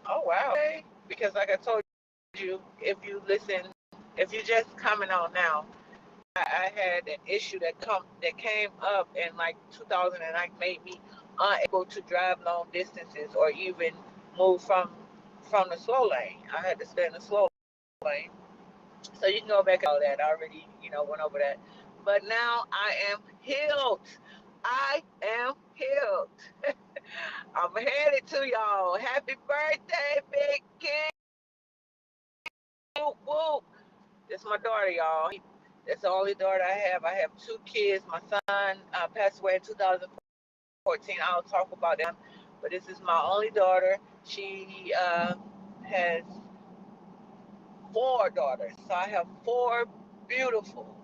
Oh wow. Okay. Because like I told you, if you just coming on now, I had an issue that came up in like 2000 and made me unable to drive long distances or even move from the slow lane. I had to stay in the slow lane. So you can go back and all that. I already went over that. But now I am healed. I am healed. I'm headed to y'all. Happy birthday, Big King. Whoop, whoop. This is my daughter, y'all. That's the only daughter I have. I have two kids. My son passed away in 2014. I'll talk about them. But this is my only daughter. She has four daughters. So I have four beautiful,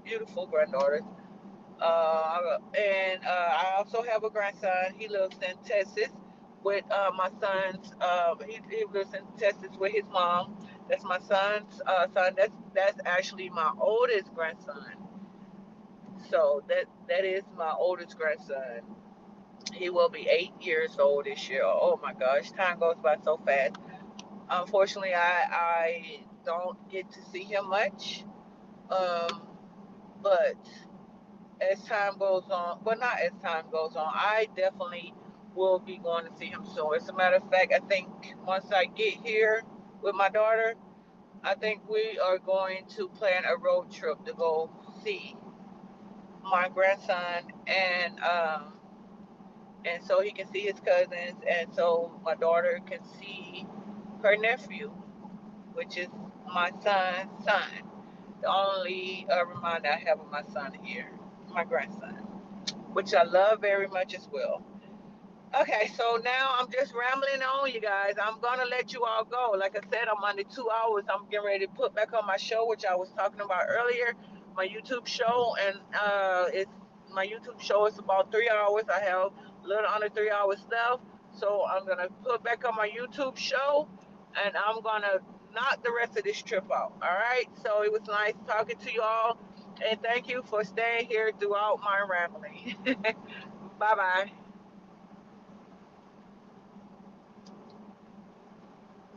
beautiful granddaughters. And I also have a grandson. He lives in Texas with my son's. He lives in Texas with his mom. That's my son's son. That's actually my oldest grandson. So that is my oldest grandson. He will be 8 years old this year. Oh my gosh, time goes by so fast. Unfortunately, I don't get to see him much. Um, but as time goes on, well, not as time goes on, I definitely will be going to see him soon. As a matter of fact, I think once I get here with my daughter, I think we are going to plan a road trip to go see my grandson, and so he can see his cousins, and so my daughter can see her nephew, which is my son's son. The only reminder I have of my son here, my grandson, which I love very much as well. Okay, so now I'm just rambling on, you guys. I'm gonna let you all go. Like I said, I'm under 2 hours. I'm getting ready to put back on my show, which I was talking about earlier, my YouTube show, and it's my YouTube show is about 3 hours. I have a little under 3 hours left, so I'm gonna put back on my YouTube show, and I'm gonna knock the rest of this trip out. All right. So it was nice talking to you all, and thank you for staying here throughout my rambling. Bye bye.